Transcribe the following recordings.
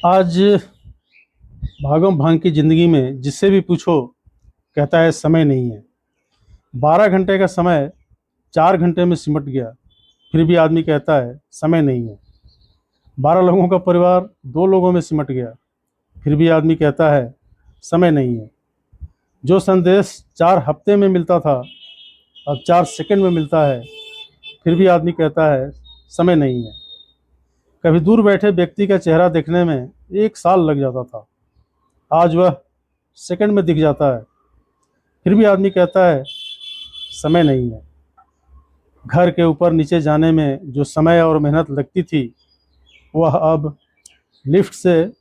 आज भागम भाग की ज़िंदगी में जिससे भी पूछो कहता है समय नहीं है। 12 घंटे का समय 4 घंटे में सिमट गया, फिर भी आदमी कहता है समय नहीं है। 12 लोगों का परिवार 2 लोगों में सिमट गया, फिर भी आदमी कहता है समय नहीं है। जो संदेश 4 हफ्ते में मिलता था अब 4 सेकंड में मिलता है, फिर भी आदमी कहता है समय नहीं है। कभी दूर बैठे व्यक्ति का चेहरा देखने में 1 साल लग जाता था, आज वह सेकंड में दिख जाता है, फिर भी आदमी कहता है समय नहीं है। घर के ऊपर नीचे जाने में जो समय और मेहनत लगती थी वह अब लिफ्ट से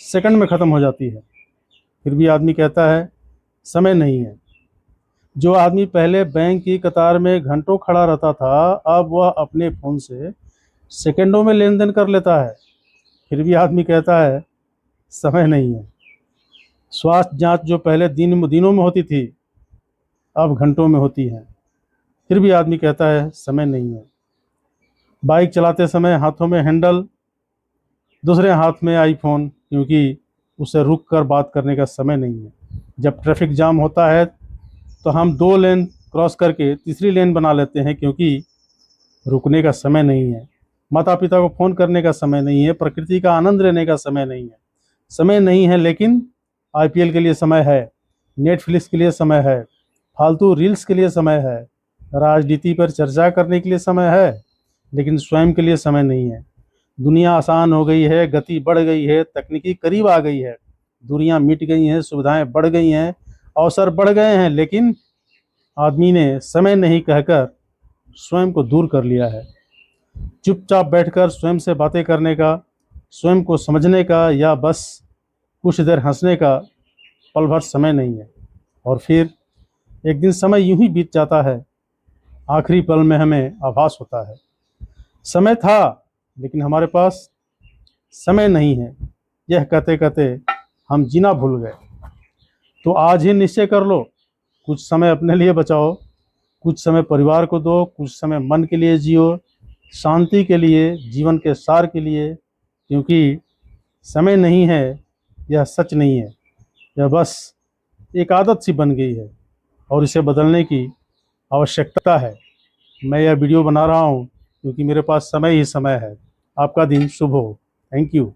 सेकंड में ख़त्म हो जाती है, फिर भी आदमी कहता है समय नहीं है। जो आदमी पहले बैंक की कतार में घंटों खड़ा रहता था अब वह अपने फ़ोन से सेकंडों में लेन देन कर लेता है, फिर भी आदमी कहता है समय नहीं है। स्वास्थ्य जांच जो पहले दिनों में होती थी अब घंटों में होती है, फिर भी आदमी कहता है समय नहीं है। बाइक चलाते समय हाथों में हैंडल, दूसरे हाथ में आईफोन, क्योंकि उसे रुक कर बात करने का समय नहीं है। जब ट्रैफिक जाम होता है तो हम 2 लेन क्रॉस करके तीसरी लेन बना लेते हैं, क्योंकि रुकने का समय नहीं है। माता पिता को फ़ोन करने का समय नहीं है, प्रकृति का आनंद लेने का समय नहीं है। समय नहीं है, लेकिन आईपीएल के लिए समय है, नेटफ्लिक्स के लिए समय है, फालतू रील्स के लिए समय है, राजनीति पर चर्चा करने के लिए समय है, लेकिन स्वयं के लिए समय नहीं है। दुनिया आसान हो गई है, गति बढ़ गई है, तकनीकी करीब आ गई है, दूरियां मिट गई हैं, सुविधाएं बढ़ गई हैं, अवसर बढ़ गए हैं, लेकिन आदमी ने समय नहीं कहकर स्वयं को दूर कर लिया है। चुपचाप बैठकर स्वयं से बातें करने का, स्वयं को समझने का, या बस कुछ देर हंसने का पल भर समय नहीं है। और फिर एक दिन समय यूं ही बीत जाता है, आखिरी पल में हमें आभास होता है समय था, लेकिन हमारे पास समय नहीं है। यह कहते कहते हम जीना भूल गए। तो आज ही निश्चय कर लो, कुछ समय अपने लिए बचाओ, कुछ समय परिवार को दो, कुछ समय मन के लिए जियो, शांति के लिए, जीवन के सार के लिए। क्योंकि समय नहीं है यह सच नहीं है, यह बस एक आदत सी बन गई है और इसे बदलने की आवश्यकता है। मैं यह वीडियो बना रहा हूँ क्योंकि मेरे पास समय ही समय है। आपका दिन शुभ हो। Thank you.